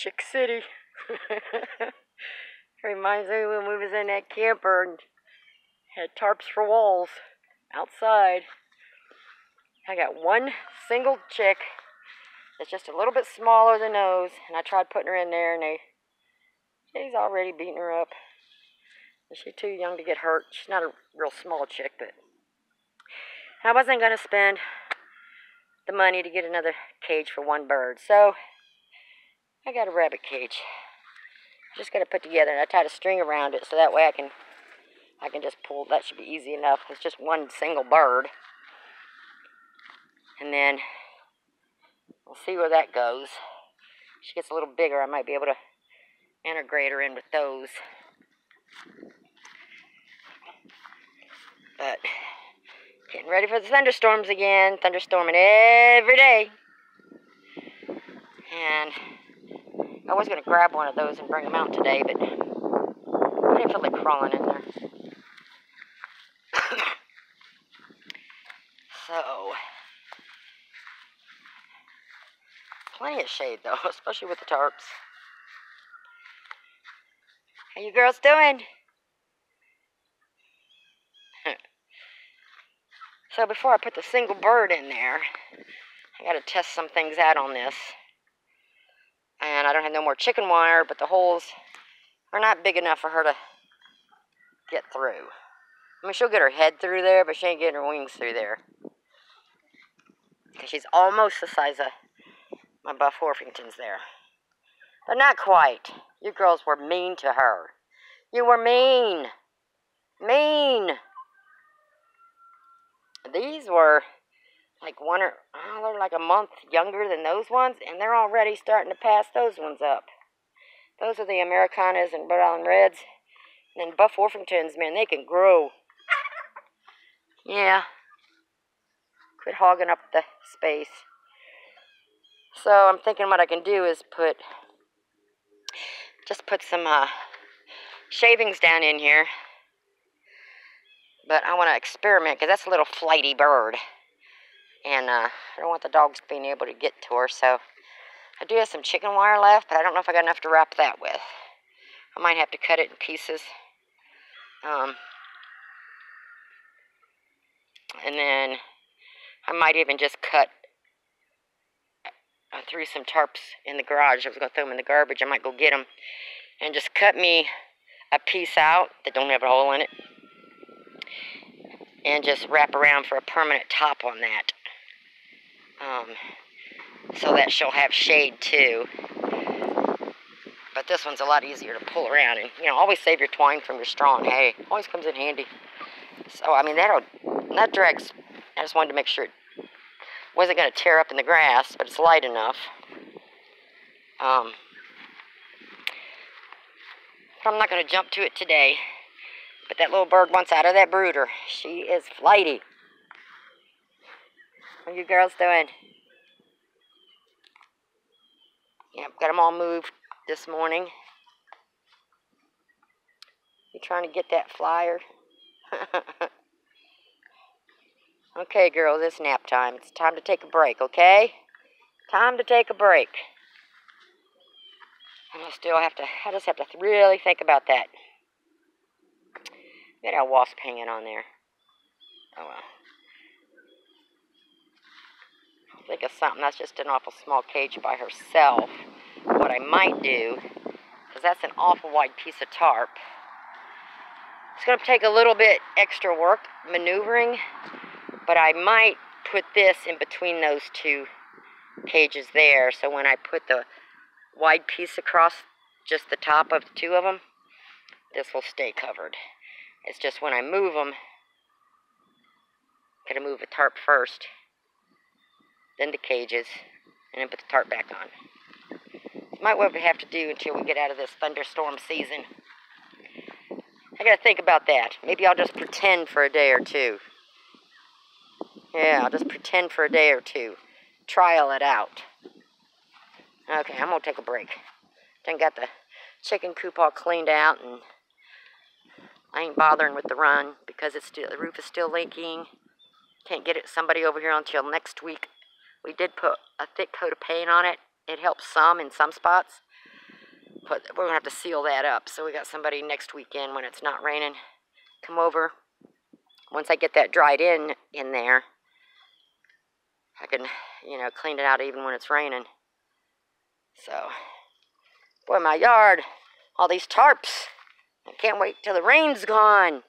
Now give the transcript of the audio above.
Chick City. Reminds me when we was in that camper and had tarps for walls outside. I got one single chick that's just a little bit smaller than those, and I tried putting her in there, and she's already beating her up. And she's too young to get hurt. She's not a real small chick, but I wasn't going to spend the money to get another cage for one bird, so I got a rabbit cage. Just got to put together, and I tied a string around it so that way I can just pull. That should be easy enough. It's just one single bird, and then we'll see where that goes. If she gets a little bigger, I might be able to integrate her in with those. But getting ready for the thunderstorms again. Thunderstorming every day. And I was going to grab one of those and bring them out today, but I didn't feel like crawling in there. So, plenty of shade though, especially with the tarps. How you girls doing? So before I put the single bird in there, I got to test some things out on this. And I don't have no more chicken wire, but the holes are not big enough for her to get through. I mean, she'll get her head through there, but she ain't getting her wings through there. Because she's almost the size of my Buff Orpingtons there. But not quite. You girls were mean to her. You were mean. Mean. These were like they're like a month younger than those ones, and they're already starting to pass those ones up. Those are the Americanas and Rhode Island Reds. And then Buff Orpingtons, man, they can grow. Yeah. Quit hogging up the space. So I'm thinking what I can do is put some shavings down in here. But I want to experiment because that's a little flighty bird. And I don't want the dogs being able to get to her. So I do have some chicken wire left, but I don't know if I got enough to wrap that with. I might have to cut it in pieces. And then I might even just cut. I threw some tarps in the garage. I was going to throw them in the garbage. I might go get them. And just cut me a piece out that don't have a hole in it. And just wrap around for a permanent top on that. So that she'll have shade too. But this one's a lot easier to pull around. And, always save your twine from your straw and hay. Always comes in handy. So, I mean, that drags. I just wanted to make sure it wasn't going to tear up in the grass, but it's light enough. But I'm not going to jump to it today. But that little bird wants out of that brooder. She is flighty. What are you girls doing? Yep, got them all moved this morning. You trying to get that flyer? Okay, girls, it's nap time. It's time to take a break, okay? Time to take a break. And I just have to really think about that. Got a wasp hanging on there. Oh well. I'll think of something that's just an awful small cage by herself. What I might do, because that's an awful wide piece of tarp. It's going to take a little bit extra work maneuvering, but I might put this in between those two cages there, so when I put the wide piece across just the top of the two of them, this will stay covered. It's just when I move them, gotta move the tarp first, then the cages, and then put the tarp back on. Might what we have to do until we get out of this thunderstorm season. I gotta think about that. Maybe I'll just pretend for a day or two. Yeah, I'll just pretend for a day or two. Trial it out. Okay, I'm gonna take a break. Then got the chicken coop all cleaned out, and I ain't bothering with the run because the roof is still leaking. Can't get somebody over here until next week. We did put a thick coat of paint on it. It helps some in some spots, we're gonna have to seal that up. So we got somebody next weekend when it's not raining come over. Once I get that dried in there, I can, you know, clean it out even when it's raining. So, boy, my yard, all these tarps. I can't wait till the rain's gone.